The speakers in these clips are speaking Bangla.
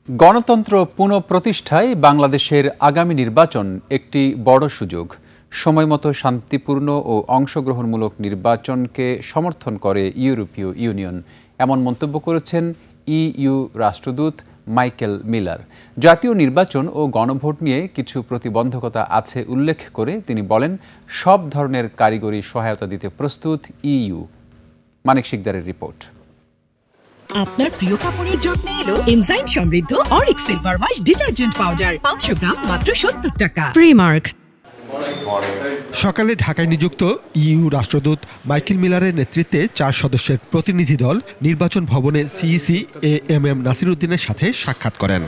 গণতন্ত্র পুনঃপ্রতিষ্ঠায় বাংলাদেশের আগামী নির্বাচন একটি বড় সুযোগ। সময়মতো শান্তিপূর্ণ ও অংশগ্রহণমূলক নির্বাচনকে সমর্থন করে ইউরোপীয় ইউনিয়ন, এমন মন্তব্য করেছেন ইইউ রাষ্ট্রদূত মাইকেল মিলার। জাতীয় নির্বাচন ও গণভোট নিয়ে কিছু প্রতিবন্ধকতা আছে উল্লেখ করে তিনি বলেন, সব ধরনের কারিগরি সহায়তা দিতে প্রস্তুত ইইউ। মানিক শিকদারের রিপোর্ট। আপনার প্রিয় কাপড়ের যত্নে এলো এনজাইম সমৃদ্ধ Arik silver wash detergent powder, 500 গ্রাম মাত্র 70 টাকা। প্রিমার্ক। সকালে ঢাকায় নিযুক্ত ইইউ রাষ্ট্রদূত মাইকেল মিলারের নেতৃত্বে 4 সদস্যের প্রতিনিধি দল নির্বাচন ভবনে সিইসি এএমএম নাসির উদ্দিনের সাথে সাক্ষাৎ করেন।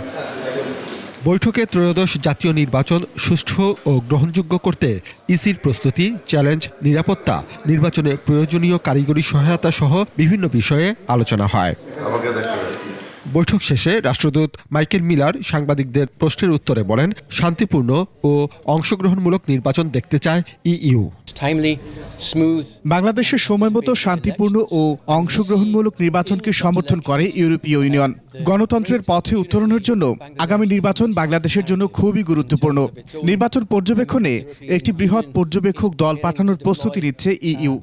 বৈঠকে ত্রয়োদশ জাতীয় নির্বাচন সুষ্ঠু ও গ্রহণযোগ্য করতে ইসির প্রস্তুতি, চ্যালেঞ্জ, নিরাপত্তা, নির্বাচনে প্রয়োজনীয় কারিগরি সহায়তা সহ বিভিন্ন বিষয়ে আলোচনা হয়। বৈঠক শেষে রাষ্ট্রদূত মাইকেল মিলার সাংবাদিকদের প্রশ্নের উত্তরে বলেন, শান্তিপূর্ণ ও অংশগ্রহণমূলক নির্বাচন দেখতে চায় ইইউ। বাংলাদেশের সময়মতো শান্তিপূর্ণ ও অংশগ্রহণমূলক নির্বাচনকে সমর্থন করে ইউরোপীয় ইউনিয়ন। গণতন্ত্রের পথে উত্তরণের জন্য আগামী নির্বাচন বাংলাদেশের জন্য খুবই গুরুত্বপূর্ণ। নির্বাচন পর্যবেক্ষণে একটি বৃহৎ পর্যবেক্ষক দল পাঠানোর প্রস্তুতি নিচ্ছে ইইউ।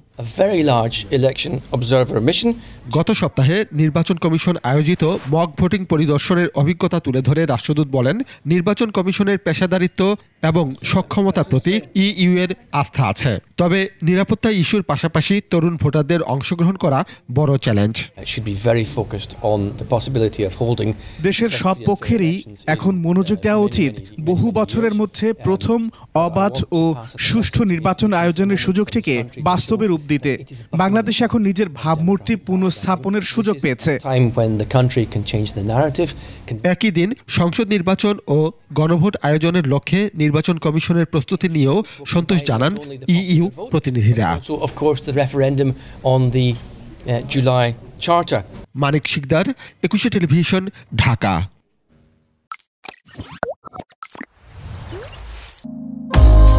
গত সপ্তাহে নির্বাচন কমিশন আয়োজিত মক ভোটিং পরিদর্শনের অভিজ্ঞতা তুলে ধরে রাষ্ট্রদূত বলেন, নির্বাচন কমিশনের পেশাদারিত্ব এবং সক্ষমতার প্রতি ইইউ এর আস্থা আছে। তবে নিরাপত্তা ইস্যুর পাশাপাশি তরুণ ভোটারদের অংশগ্রহণ করা বড় চ্যালেঞ্জ। দেশের সব পক্ষেরই এখন মনোযোগ দেওয়া উচিত বহু বছরের মধ্যে প্রথম অবাধ ও সুষ্ঠু নির্বাচন আয়োজনের সুযোগটিকে বাস্তবে রূপ দিতে। বাংলাদেশ এখন নিজের ভাবমূর্তি পুনঃস্থাপনের সুযোগ পেয়েছে। একই দিন সংসদ নির্বাচন ও গণভোট আয়োজনের লক্ষ্যে নির্বাচন কমিশনের প্রস্তুতি নিয়েও সন্তোষ জানান ইইউ প্রতিনিধিরা। মানিক শিকদার, 21 টেলিভিশন, ঢাকা।